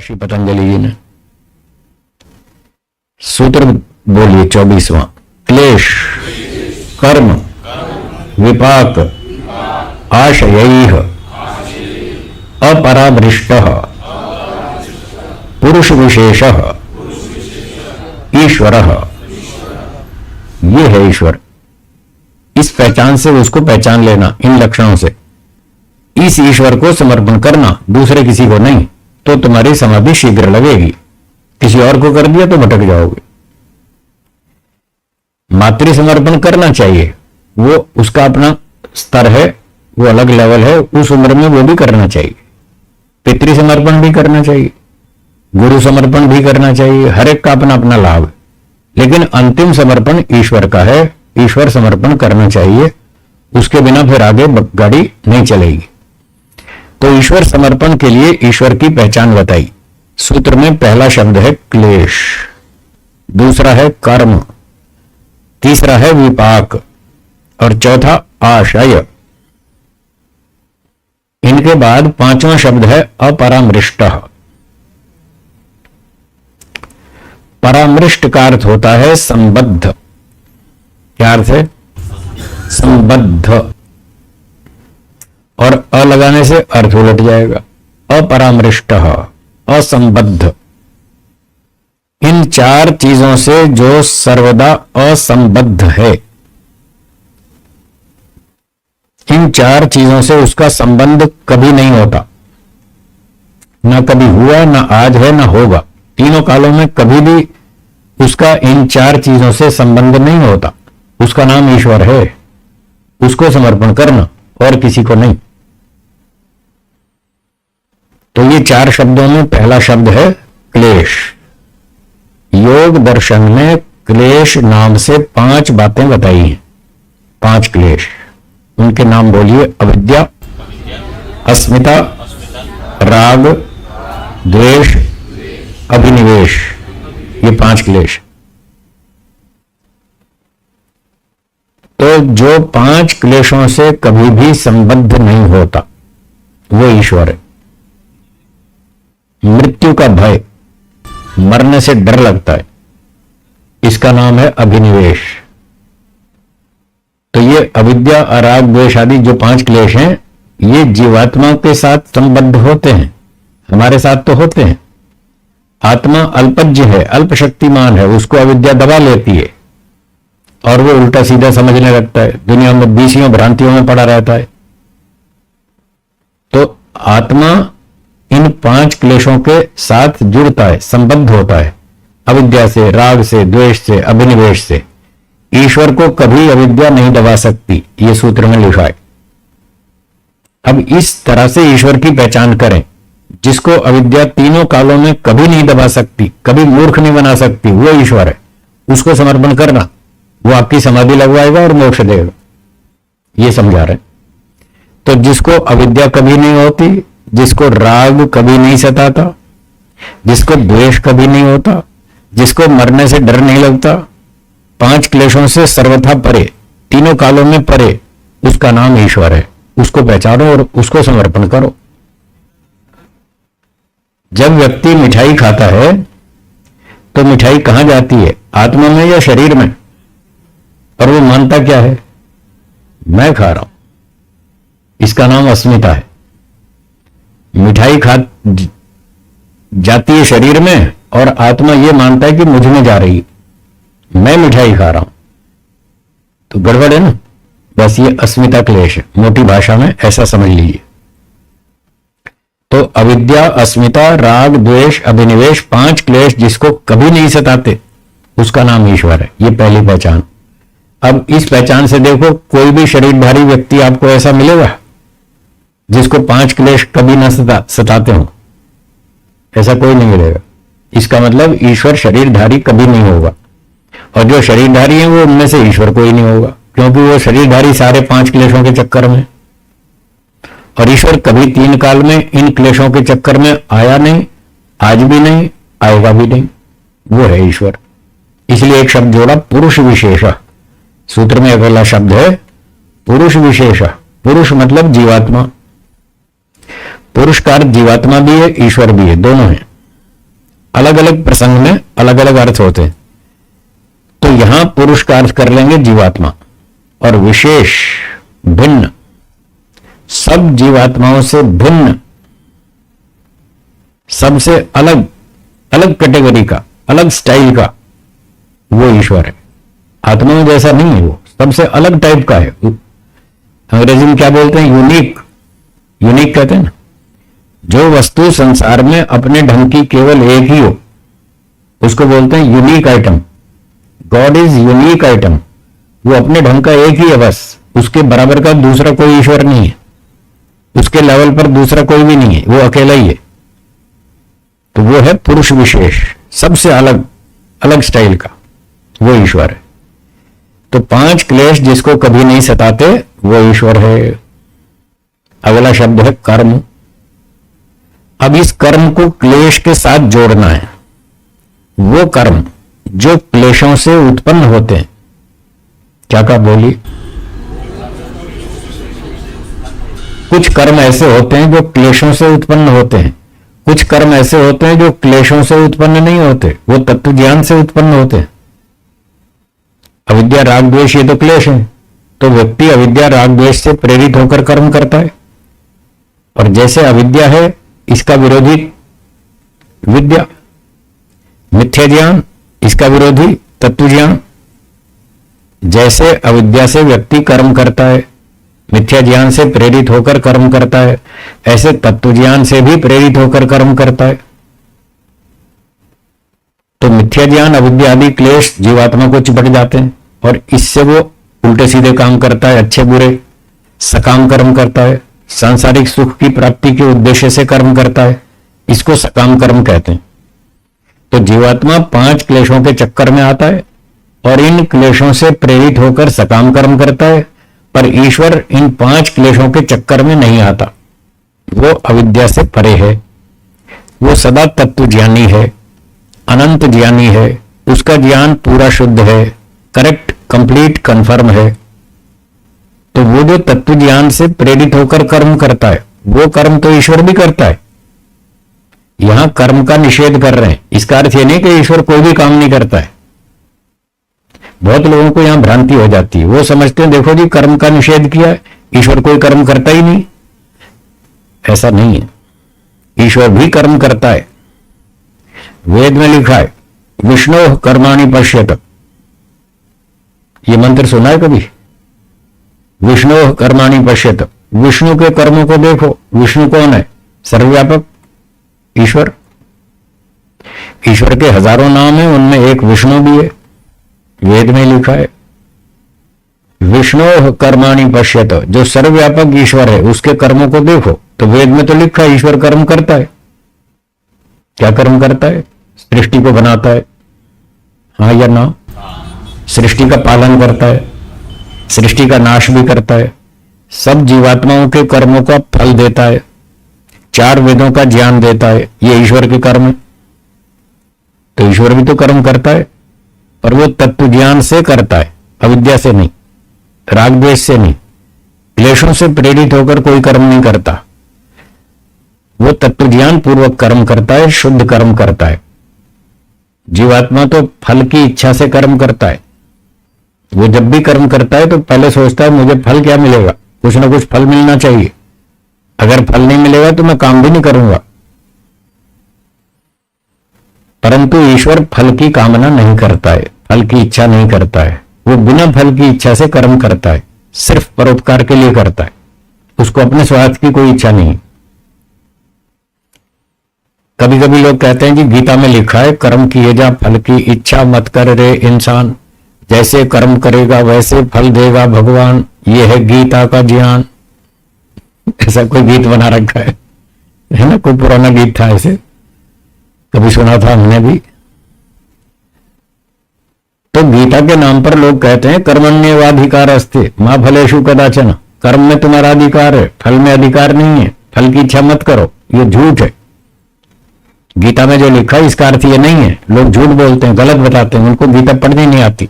महर्षि पतंजलि जी ने। सूत्र बोलिए 24वां। क्लेश कर्म विपाक आशयैः अपरामृष्टः पुरुष विशेषः ईश्वरः। ये है ईश्वर। इस पहचान से उसको पहचान लेना, इन लक्षणों से इस ईश्वर को समर्पण करना, दूसरे किसी को नहीं, तो तुम्हारी समाधि शीघ्र लगेगी। किसी और को कर दिया तो भटक जाओगे। मातृ समर्पण करना चाहिए, वो उसका अपना स्तर है, वो अलग लेवल है, उस उम्र में वो भी करना चाहिए। पितृ समर्पण भी करना चाहिए, गुरु समर्पण भी करना चाहिए, हर एक का अपना अपना लाभ है। लेकिन अंतिम समर्पण ईश्वर का है, ईश्वर समर्पण करना चाहिए, उसके बिना फिर आगे गाड़ी नहीं चलेगी। तो ईश्वर समर्पण के लिए ईश्वर की पहचान बताई। सूत्र में पहला शब्द है क्लेश, दूसरा है कर्म, तीसरा है विपाक और चौथा आशय। इनके बाद पांचवा शब्द है अपरामृष्टः। परामृष्ट का अर्थ होता है संबद्ध। क्या अर्थ है? संबद्ध। और अ लगाने से अर्थ उलट जाएगा। अपरामृष्टः, असंबद्ध। इन चार चीजों से जो सर्वदा असंबद्ध है, इन चार चीजों से उसका संबंध कभी नहीं होता, ना कभी हुआ, ना आज है, ना होगा। तीनों कालों में कभी भी उसका इन चार चीजों से संबंध नहीं होता। उसका नाम ईश्वर है, उसको समर्पण करना और किसी को नहीं। तो ये चार शब्दों में पहला शब्द है क्लेश। योग दर्शन में क्लेश नाम से 5 बातें बताई हैं। 5 क्लेश, उनके नाम बोलिए। अविद्या, अस्मिता, राग, द्वेष, अभिनिवेश। ये 5 क्लेश। तो जो 5 क्लेशों से कभी भी संबद्ध नहीं होता वो ईश्वर है। मृत्यु का भय, मरने से डर लगता है, इसका नाम है अभिनिवेश। तो ये अविद्या, राग, द्वेष आदि जो 5 क्लेश हैं, ये जीवात्मा के साथ संबद्ध होते हैं, हमारे साथ तो होते हैं। आत्मा अल्पज्ञ है, अल्प शक्तिमान है, उसको अविद्या दबा लेती है और वो उल्टा सीधा समझने लगता है, दुनिया में बीसियों भ्रांतियों में पड़ा रहता है। तो आत्मा इन 5 क्लेशों के साथ जुड़ता है, संबद्ध होता है, अविद्या से, राग से, द्वेष से, अभिनिवेश से। ईश्वर को कभी अविद्या नहीं दबा सकती, ये सूत्र में लिखा है। अब इस तरह से ईश्वर की पहचान करें, जिसको अविद्या तीनों कालों में कभी नहीं दबा सकती, कभी मूर्ख नहीं बना सकती, वो ईश्वर है। उसको समर्पण करना, वो आपकी समाधि लगवाएगा और मोक्ष देगा। ये समझा रहे। तो जिसको अविद्या कभी नहीं होती, जिसको राग कभी नहीं सताता, जिसको द्वेष कभी नहीं होता, जिसको मरने से डर नहीं लगता, 5 क्लेशों से सर्वथा परे, तीनों कालों में परे, उसका नाम ईश्वर है। उसको पहचानो और उसको समर्पण करो। जब व्यक्ति मिठाई खाता है तो मिठाई कहां जाती है? आत्मा में या शरीर में? और वो मानता क्या है? मैं खा रहा हूं। इसका नाम अस्मिता है। मिठाई खा जाती है शरीर में और आत्मा ये मानता है कि मुझ में जा रही है, मैं मिठाई खा रहा हूं। तो गड़बड़ है ना। बस ये अस्मिता क्लेश है, मोटी भाषा में ऐसा समझ लीजिए। तो अविद्या, अस्मिता, राग, द्वेष, अभिनिवेश, 5 क्लेश जिसको कभी नहीं सताते, उसका नाम ईश्वर है। ये पहली पहचान। अब इस पहचान से देखो, कोई भी शरीरधारी व्यक्ति आपको ऐसा मिलेगा जिसको 5 क्लेश कभी ना सताते हो? ऐसा कोई नहीं मिलेगा। इसका मतलब ईश्वर शरीरधारी कभी नहीं होगा, और जो शरीरधारी है वो उनमें से ईश्वर कोई नहीं होगा, क्योंकि वो शरीरधारी सारे 5 क्लेशों के चक्कर में। और ईश्वर कभी 3 काल में इन क्लेशों के चक्कर में आया नहीं, आज भी नहीं, आएगा भी नहीं। वो है ईश्वर। इसलिए एक शब्द जोड़ा, पुरुष विशेष। सूत्र में अगला शब्द है पुरुष विशेष। पुरुष मतलब जीवात्मा। पुरुष का अर्थ जीवात्मा भी है, ईश्वर भी है, दोनों है। अलग अलग प्रसंग में अलग अलग अर्थ होते हैं। तो यहां पुरुष का अर्थ कर लेंगे जीवात्मा, और विशेष भिन्न, सब जीवात्माओं से भिन्न, सबसे अलग अलग कैटेगरी का, अलग स्टाइल का वो ईश्वर है। आत्मा में जैसा नहीं है, वो सबसे अलग टाइप का है। अंग्रेजी में क्या बोलते हैं? यूनिक। यूनिक कहते हैं ना, जो वस्तु संसार में अपने ढंग की केवल एक ही हो उसको बोलते हैं unique item. God is unique item, वो अपने ढंग का एक ही है, बस उसके बराबर का दूसरा कोई ईश्वर नहीं है, उसके लेवल पर दूसरा कोई भी नहीं है, वो अकेला ही है। तो वो है पुरुष विशेष, सबसे अलग अलग स्टाइल का वो ईश्वर है। तो 5 क्लेश जिसको कभी नहीं सताते वो ईश्वर है। अगला शब्द है कर्म। अब इस कर्म को क्लेश के साथ जोड़ना है। वो कर्म जो क्लेशों से उत्पन्न होते हैं, क्या का बोली, कुछ कर्म ऐसे होते हैं जो क्लेशों से उत्पन्न होते हैं, कुछ कर्म ऐसे होते हैं जो क्लेशों से उत्पन्न नहीं होते, वो तत्व ज्ञान से उत्पन्न होते हैं। अविद्या राग द्वेष ये तो क्लेश है, तो व्यक्ति अविद्या राग द्वेष से प्रेरित होकर कर्म करता है। और जैसे अविद्या है, इसका विरोधी विद्या, मिथ्या ज्ञान, इसका विरोधी तत्व ज्ञान। जैसे अविद्या से व्यक्ति कर्म करता है, मिथ्या ज्ञान से प्रेरित होकर कर्म करता है, ऐसे तत्व ज्ञान से भी प्रेरित होकर कर्म करता है। तो मिथ्या ज्ञान, अविद्या आदि क्लेश जीवात्मा को चिपट जाते हैं और इससे वो उल्टे सीधे काम करता है, अच्छे बुरे सकाम कर्म करता है, सांसारिक सुख की प्राप्ति के उद्देश्य से कर्म करता है, इसको सकाम कर्म कहते हैं। तो जीवात्मा 5 क्लेशों के चक्कर में आता है और इन क्लेशों से प्रेरित होकर सकाम कर्म करता है, पर ईश्वर इन 5 क्लेशों के चक्कर में नहीं आता। वो अविद्या से परे है, वो सदा तत्व ज्ञानी है, अनंत ज्ञानी है, उसका ज्ञान पूरा शुद्ध है, करेक्ट, कंप्लीट, कंफर्म है। तो वो जो तत्व ज्ञान से प्रेरित होकर कर्म करता है, वो कर्म तो ईश्वर भी करता है। यहां कर्म का निषेध कर रहे हैं, इसका अर्थ ये नहीं कि ईश्वर कोई भी काम नहीं करता है। बहुत लोगों को यहां भ्रांति हो जाती है, वो समझते हैं देखो जी कर्म का निषेध किया है, ईश्वर कोई कर्म करता ही नहीं। ऐसा नहीं है, ईश्वर भी कर्म करता है। वेद में लिखा है विष्णु कर्माणि पश्यत, ये मंत्र सुना है कभी? विष्णु कर्माणि पश्यत, विष्णु के कर्मों को देखो। विष्णु कौन है? सर्वव्यापक ईश्वर। ईश्वर के हजारों नाम हैं, उनमें एक विष्णु भी है, वेद में लिखा है विष्णु कर्माणि पश्यत, जो सर्वव्यापक ईश्वर है उसके कर्मों को देखो। तो वेद में तो लिखा है ईश्वर कर्म करता है। क्या कर्म करता है? सृष्टि को बनाता है, हाँ या ना? सृष्टि का पालन करता है, सृष्टि का नाश भी करता है, सब जीवात्माओं के कर्मों का फल देता है, 4 वेदों का ज्ञान देता है, ये ईश्वर के कर्म है। तो ईश्वर भी तो कर्म करता है, पर वो तत्व ज्ञान से करता है, अविद्या से नहीं, राग द्वेष से नहीं, क्लेशों से प्रेरित होकर कोई कर्म नहीं करता। वो तत्व ज्ञान पूर्वक कर्म करता है, शुद्ध कर्म करता है। जीवात्मा तो फल की इच्छा से कर्म करता है। वो जब भी कर्म करता है तो पहले सोचता है मुझे फल क्या मिलेगा, कुछ ना कुछ फल मिलना चाहिए, अगर फल नहीं मिलेगा तो मैं काम भी नहीं करूंगा। परंतु ईश्वर फल की कामना नहीं करता है, फल की इच्छा नहीं करता है, वो बिना फल की इच्छा से कर्म करता है, सिर्फ परोपकार के लिए करता है, उसको अपने स्वार्थ की कोई इच्छा नहीं। कभी कभी लोग कहते हैं जी गीता में लिखा है कर्म किए जा फल की इच्छा मत कर रे इंसान, जैसे कर्म करेगा वैसे फल देगा भगवान, ये है गीता का ज्ञान। ऐसा कोई गीत बना रखा है ना? कोई पुराना गीत था ऐसे, कभी सुना था हमने भी। तो गीता के नाम पर लोग कहते हैं कर्मण्येवाधिकार अस्ति मां फलेषु कदाचन, कर्म में तुम्हारा अधिकार है, फल में अधिकार नहीं है, फल की इच्छा मत करो। ये झूठ है। गीता में जो लिखा है इसका अर्थ ये नहीं है। लोग झूठ बोलते हैं, गलत बताते हैं, उनको गीता पढ़नी नहीं आती।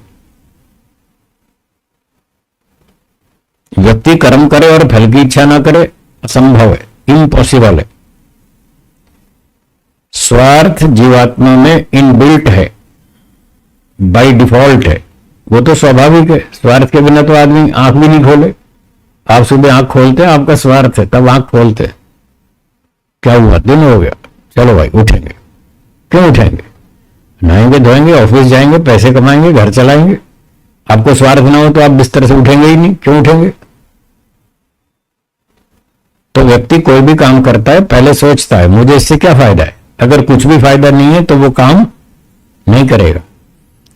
व्यक्ति कर्म करे और फल की इच्छा ना करे, असंभव है, इम्पॉसिबल है। स्वार्थ जीवात्मा में इनबिल्ट है, बाय डिफॉल्ट है, वो तो स्वाभाविक है। स्वार्थ के बिना तो आदमी आंख भी नहीं खोले। आप सुबह आंख खोलते हैं, आपका स्वार्थ है, तब आंख खोलते हैं। क्या हुआ, दिन हो गया, चलो भाई उठेंगे। क्यों उठेंगे? नहाएंगे, धोएंगे, ऑफिस जाएंगे, पैसे कमाएंगे, घर चलाएंगे। आपको स्वार्थ ना हो तो आप बिस्तर से उठेंगे ही नहीं। क्यों उठेंगे? तो व्यक्ति कोई भी काम करता है पहले सोचता है मुझे इससे क्या फायदा है। अगर कुछ भी फायदा नहीं है तो वो काम नहीं करेगा।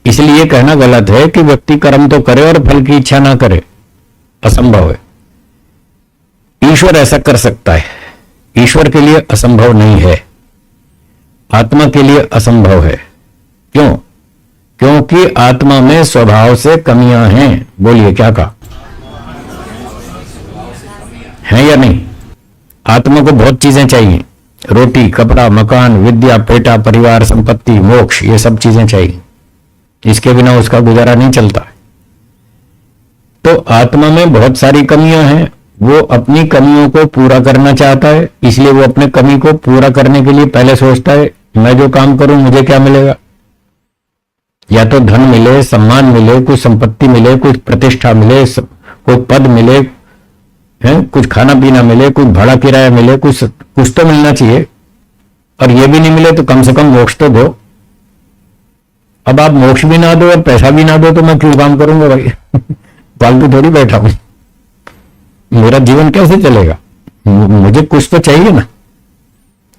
इसलिए यह कहना गलत है कि व्यक्ति कर्म तो करे और फल की इच्छा ना करे, असंभव है। ईश्वर ऐसा कर सकता है, ईश्वर के लिए असंभव नहीं है, आत्मा के लिए असंभव है। क्यों? क्योंकि आत्मा में स्वभाव से कमियां हैं। बोलिए क्या कहा है या नहीं? आत्मा को बहुत चीजें चाहिए, रोटी, कपड़ा, मकान, विद्या, बेटा, परिवार, संपत्ति, मोक्ष, ये सब चीजें चाहिए। इसके बिना उसका गुजारा नहीं चलता है। तो आत्मा में बहुत सारी कमियां हैं, वो अपनी कमियों को पूरा करना चाहता है। इसलिए वो अपने कमी को पूरा करने के लिए पहले सोचता है मैं जो काम करूं मुझे क्या मिलेगा। या तो धन मिले, सम्मान मिले, कुछ संपत्ति मिले, कुछ प्रतिष्ठा मिले, कोई पद मिले, है कुछ खाना पीना मिले, कुछ भाड़ा किराया मिले, कुछ तो मिलना चाहिए। और ये भी नहीं मिले तो कम से कम मोक्ष तो दो। अब आप मोक्ष भी ना दो और पैसा भी ना दो तो मैं क्यों काम करूंगा भाई? फालतू थोड़ी बैठा हूं, मेरा जीवन कैसे चलेगा? मुझे कुछ तो चाहिए ना।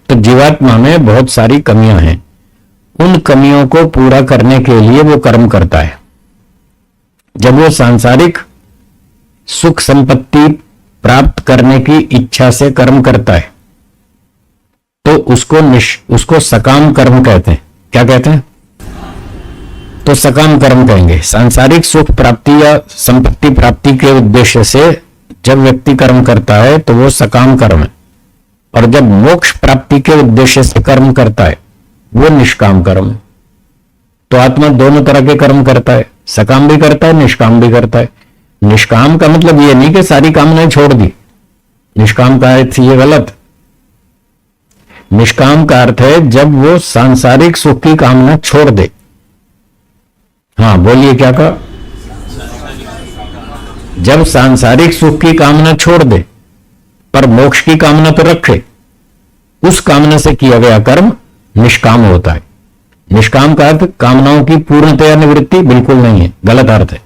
तो जीवात्मा में बहुत सारी कमियां हैं, उन कमियों को पूरा करने के लिए वो कर्म करता है। जब वो सांसारिक सुख संपत्ति प्राप्त करने की इच्छा से कर्म करता है तो उसको सकाम कर्म कहते हैं। क्या कहते हैं? तो सकाम कर्म कहेंगे। सांसारिक सुख प्राप्ति या संपत्ति प्राप्ति के उद्देश्य से जब व्यक्ति कर्म करता है तो वो सकाम कर्म है, और जब मोक्ष प्राप्ति के उद्देश्य से कर्म करता है वो निष्काम कर्म है। तो आत्मा दोनों तरह के कर्म करता है, सकाम भी करता है, निष्काम भी करता है। निष्काम का मतलब ये नहीं कि सारी कामनाएं छोड़ दी, निष्काम का अर्थ ये गलत। निष्काम का अर्थ है जब वो सांसारिक सुख की कामना छोड़ दे। हाँ बोलिए क्या कहा? जब सांसारिक सुख की कामना छोड़ दे पर मोक्ष की कामना तो रखे, उस कामना से किया गया कर्म निष्काम होता है। निष्काम का अर्थ कामनाओं की पूर्णतया निवृत्ति बिल्कुल नहीं है, गलत अर्थ है।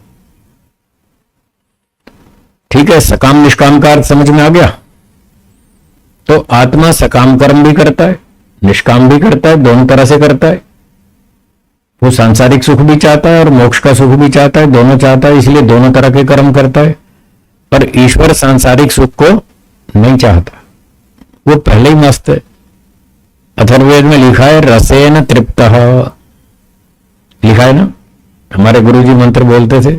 ठीक है, सकाम निष्काम का अर्थ समझ में आ गया। तो आत्मा सकाम कर्म भी करता है, निष्काम भी करता है, दोनों तरह से करता है। वो सांसारिक सुख भी चाहता है और मोक्ष का सुख भी चाहता है, दोनों चाहता है, इसलिए दोनों तरह के कर्म करता है। पर ईश्वर सांसारिक सुख को नहीं चाहता, वो पहले ही मस्त है। अथर्ववेद में लिखा है रसेन तृप्तः, लिखा है ना। हमारे गुरुजी मंत्र बोलते थे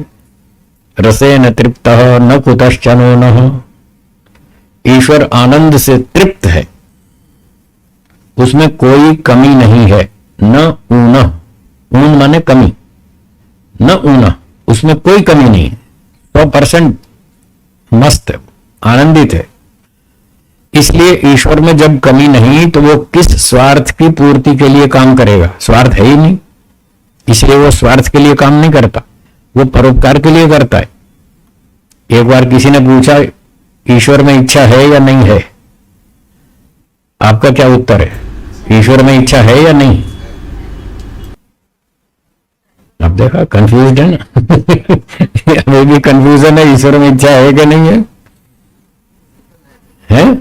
रसेन तृप्तः न कुतश्चनो नः। ईश्वर आनंद से तृप्त है, उसमें कोई कमी नहीं है। न ऊन, ऊन माने कमी, न ऊना, उसमें कोई कमी नहीं है। 100% मस्त है, आनंदित है। इसलिए ईश्वर में जब कमी नहीं तो वो किस स्वार्थ की पूर्ति के लिए काम करेगा? स्वार्थ है ही नहीं, इसलिए वो स्वार्थ के लिए काम नहीं करता, वो परोपकार के लिए करता है। एक बार किसी ने पूछा ईश्वर में इच्छा है या नहीं है? आपका क्या उत्तर है? ईश्वर में इच्छा है या नहीं? आप देखा कंफ्यूज है ना। अभी भी कंफ्यूजन है, ईश्वर में इच्छा है कि नहीं है? है?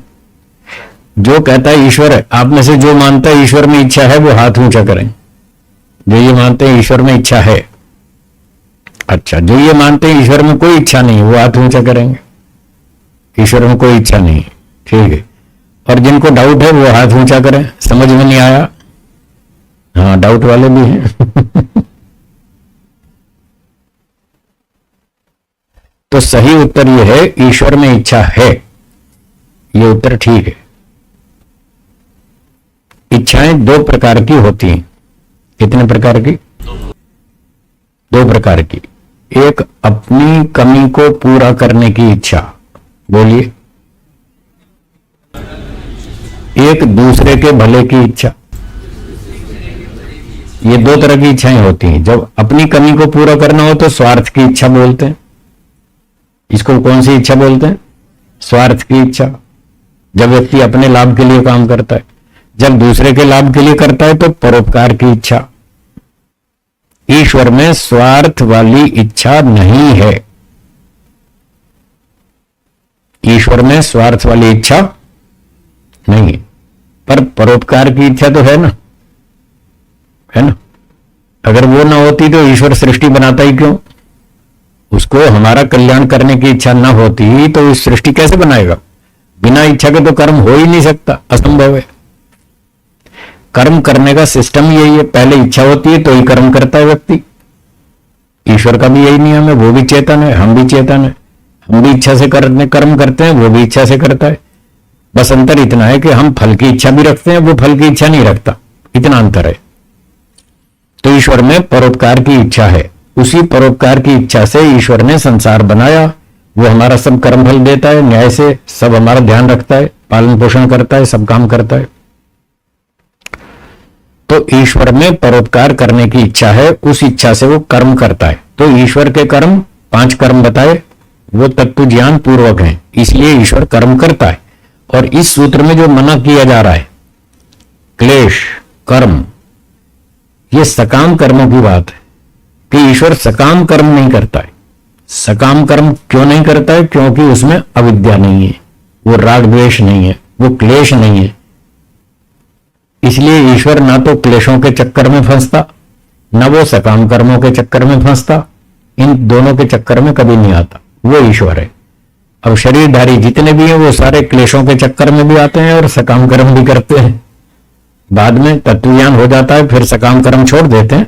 जो कहता है ईश्वर है, आप में से जो मानता है ईश्वर में इच्छा है वो हाथ ऊंचा करें। जो ये मानते हैं ईश्वर में इच्छा है। अच्छा, जो ये मानते हैं ईश्वर में कोई इच्छा नहीं वो हाथ ऊंचा करेंगे। ईश्वर में कोई इच्छा नहीं, ठीक है। और जिनको डाउट है वो हाथ ऊंचा करें। समझ में नहीं आया? हाँ, डाउट वाले भी हैं। तो सही उत्तर यह है ईश्वर में इच्छा है, यह उत्तर ठीक है। इच्छाएं दो प्रकार की होती हैं। कितने प्रकार की? दो प्रकार की। एक अपनी कमी को पूरा करने की इच्छा, बोलिए। एक दूसरे के भले की इच्छा। ये दो तरह की इच्छाएं होती हैं। जब अपनी कमी को पूरा करना हो तो स्वार्थ की इच्छा बोलते हैं। इसको कौन सी इच्छा बोलते हैं? स्वार्थ की इच्छा। जब व्यक्ति अपने लाभ के लिए काम करता है, जब दूसरे के लाभ के लिए करता है तो परोपकार की इच्छा। ईश्वर में स्वार्थ वाली इच्छा नहीं है। ईश्वर में स्वार्थ वाली इच्छा नहीं है, पर परोपकार की इच्छा तो है ना, है ना। अगर वो ना होती तो ईश्वर सृष्टि बनाता ही क्यों? उसको हमारा कल्याण करने की इच्छा ना होती तो इस सृष्टि कैसे बनाएगा? बिना इच्छा के तो कर्म हो ही नहीं सकता, असंभव है। कर्म करने का सिस्टम यही है, पहले इच्छा होती है तो ही कर्म करता है व्यक्ति। ईश्वर का भी यही नियम है, वो भी चेतन है, हम भी चेतन है। हम भी इच्छा से कर्म करते हैं, वो भी इच्छा से करता है। बस अंतर इतना है कि हम फल की इच्छा भी रखते हैं, वो फल की इच्छा नहीं रखता, इतना अंतर है। तो ईश्वर में परोपकार की इच्छा है। उसी परोपकार की इच्छा से ईश्वर ने संसार बनाया। वो हमारा सब कर्म फल देता है, न्याय से सब हमारा ध्यान रखता है, पालन पोषण करता है, सब काम करता है। तो ईश्वर में परोपकार करने की इच्छा है, उस इच्छा से वो कर्म करता है। तो ईश्वर के कर्म 5 कर्म बताए, वो तत्व ज्ञान पूर्वक हैं, इसलिए ईश्वर कर्म करता है। और इस सूत्र में जो मना किया जा रहा है, क्लेश कर्म, ये सकाम कर्मों की बात है कि ईश्वर सकाम कर्म नहीं करता है। सकाम कर्म क्यों नहीं करता है? क्योंकि उसमें अविद्या नहीं है, वो राग द्वेष नहीं है, वो क्लेश नहीं है। इसलिए ईश्वर ना तो क्लेशों के चक्कर में फंसता, ना वो सकाम कर्मों के चक्कर में फंसता। इन दोनों के चक्कर में कभी नहीं आता, वो ईश्वर है। अब शरीरधारी जितने भी हैं वो सारे क्लेशों के चक्कर में भी आते हैं और सकाम कर्म भी करते हैं। बाद में तत्वज्ञान हो जाता है, फिर सकाम कर्म छोड़ देते हैं,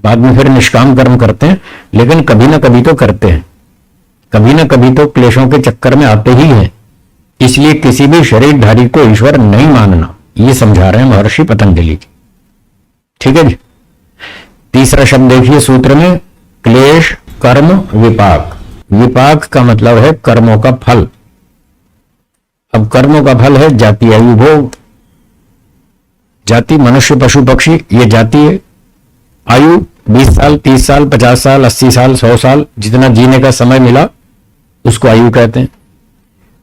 बाद में फिर निष्काम कर्म करते हैं, लेकिन कभी ना कभी तो करते हैं, कभी ना कभी तो क्लेशों के चक्कर में आते ही हैं। इसलिए किसी भी शरीरधारी को ईश्वर नहीं मानना, ये समझा रहे हैं महर्षि पतंजलि जी। ठीक है जी। तीसरा शब्द देखिए सूत्र में, क्लेश कर्म विपाक। विपाक का मतलब है कर्मों का फल। अब कर्मों का फल है जाति आयु भोग। जाति मनुष्य पशु पक्षी, ये जाति है। आयु 20 साल 30 साल 50 साल 80 साल 100 साल, जितना जीने का समय मिला उसको आयु कहते हैं।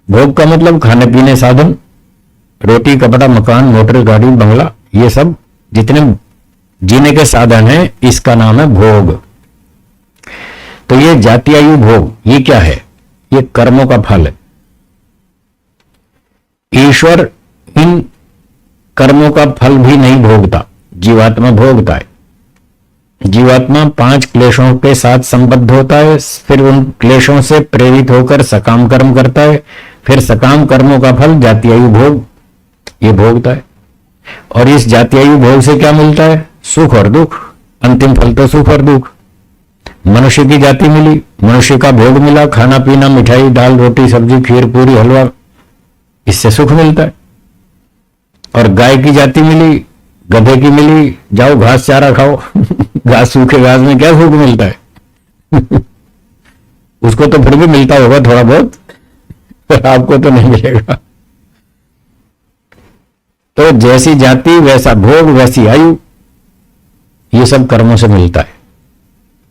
भोग का मतलब खाने पीने साधन, रोटी कपड़ा मकान मोटर गाड़ी बंगला, ये सब जितने जीने के साधन हैं इसका नाम है भोग। तो ये जाति आयु भोग, ये क्या है? ये कर्मों का फल है। ईश्वर इन कर्मों का फल भी नहीं भोगता, जीवात्मा भोगता है। जीवात्मा 5 क्लेशों के साथ संबद्ध होता है, फिर उन क्लेशों से प्रेरित होकर सकाम कर्म करता है, फिर सकाम कर्मों का फल जाति आयु भोग ये भोगता है। और इस जाति आयु भोग से क्या मिलता है? सुख और दुख। अंतिम फल तो सुख और दुख। मनुष्य की जाति मिली, मनुष्य का भोग मिला, खाना पीना मिठाई दाल रोटी सब्जी खीर पूरी हलवा, इससे सुख मिलता है। और गाय की जाति मिली, गधे की मिली, जाओ घास चारा खाओ घास सूखे घास में क्या सुख मिलता है उसको तो फिर भी मिलता होगा थोड़ा बहुत, पर आपको तो नहीं मिलेगा। तो जैसी जाति वैसा भोग वैसी आयु, ये सब कर्मों से मिलता है।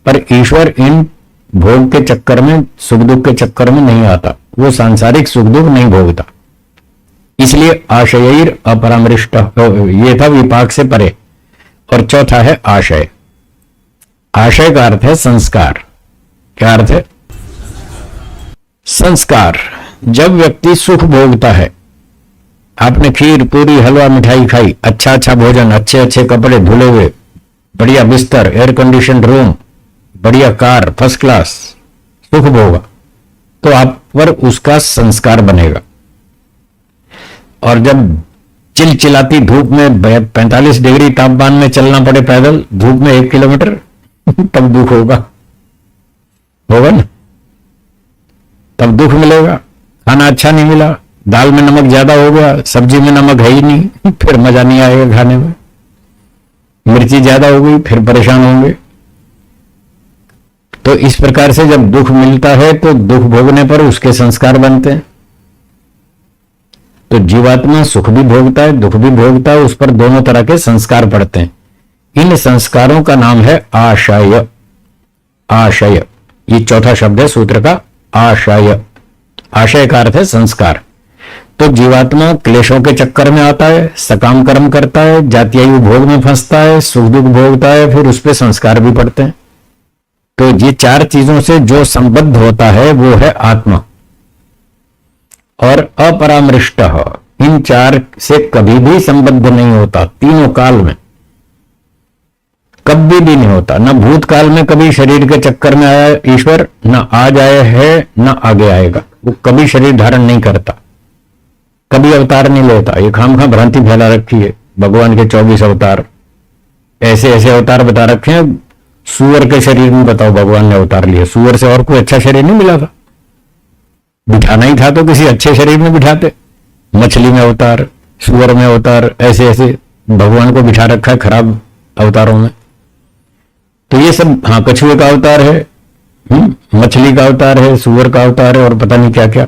पर ईश्वर इन भोग के चक्कर में सुख दुख के चक्कर में नहीं आता, वो सांसारिक सुख दुख नहीं भोगता। इसलिए आशयैर अपरामृष्ट, ये था विपाक से परे। और चौथा है आशय। आशय का अर्थ है संस्कार। क्या अर्थ है? संस्कार। जब व्यक्ति सुख भोगता है, आपने खीर पूरी हलवा मिठाई खाई, अच्छा अच्छा भोजन, अच्छे अच्छे कपड़े धुले हुए, बढ़िया बिस्तर, एयर कंडीशन रूम, बढ़िया कार, फर्स्ट क्लास, सुख भोगा, तो आप पर उसका संस्कार बनेगा। और जब चिलचिलाती धूप में 45 डिग्री तापमान में चलना पड़े पैदल धूप में 1 किलोमीटर तब दुख होगा ना, तब दुख मिलेगा। खाना अच्छा नहीं मिला, दाल में नमक ज्यादा हो गया, सब्जी में नमक है ही नहीं, फिर मजा नहीं आएगा खाने में। मिर्ची ज्यादा हो गई, फिर परेशान होंगे। तो इस प्रकार से जब दुख मिलता है तो दुख भोगने पर उसके संस्कार बनते हैं। तो जीवात्मा सुख भी भोगता है दुख भी भोगता है, उस पर दोनों तरह के संस्कार पड़ते हैं। इन संस्कारों का नाम है आशय। आशय, ये चौथा शब्द है सूत्र का, आशय। आशय का अर्थ है संस्कार। तो जीवात्मा क्लेशों के चक्कर में आता है, सकाम कर्म करता है, जातीय भोग में फंसता है, सुख दुख भोगता है, फिर उस पर संस्कार भी पड़ते हैं। तो ये चार चीजों से जो संबद्ध होता है वो है आत्मा। और अपरामृष्ट, इन चार से कभी भी संबद्ध नहीं होता, तीनों काल में कभी भी नहीं होता। न भूतकाल में कभी शरीर के चक्कर में आया ईश्वर, न आज आया है, न आगे आएगा। वो कभी शरीर धारण नहीं करता, कभी अवतार नहीं लेता। ये खामखा भ्रांति फैला रखी है। भगवान के 24 अवतार, ऐसे ऐसे अवतार बता रखे हैं। सूअर के शरीर में बताओ भगवान ने अवतार लिया, सूअर से और कोई अच्छा शरीर नहीं मिला था। बिठाना ही था तो किसी अच्छे शरीर में बिठाते। मछली में अवतार, सूअर में अवतार, ऐसे ऐसे भगवान को बिठा रखा है खराब अवतारों में। तो ये सब, हाँ, कछुए का अवतार है, मछली का अवतार है, सूअर का अवतार है, और पता नहीं क्या क्या।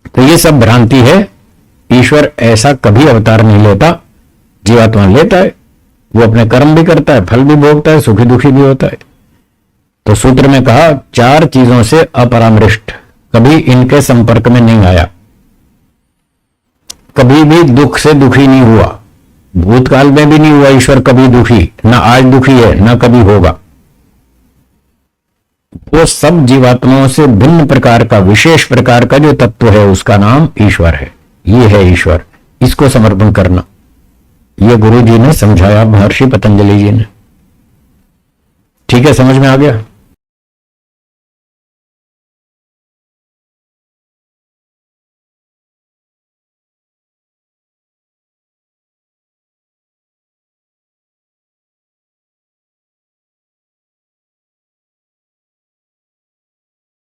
तो ये सब भ्रांति है। ईश्वर ऐसा कभी अवतार नहीं लेता, जीवात्मा लेता है। वो अपने कर्म भी करता है, फल भी भोगता है, सुखी दुखी भी होता है। तो सूत्र में कहा चार चीजों से अपरामृष्ट, कभी इनके संपर्क में नहीं आया, कभी भी दुख से दुखी नहीं हुआ, भूतकाल में भी नहीं हुआ ईश्वर कभी दुखी, ना आज दुखी है, ना कभी होगा। वो सब जीवात्माओं से भिन्न प्रकार का, विशेष प्रकार का जो तत्व है उसका नाम ईश्वर है। ये है ईश्वर, इसको समर्पण करना। ये गुरु जी ने समझाया, महर्षि पतंजलि जी ने। ठीक है, समझ में आ गया।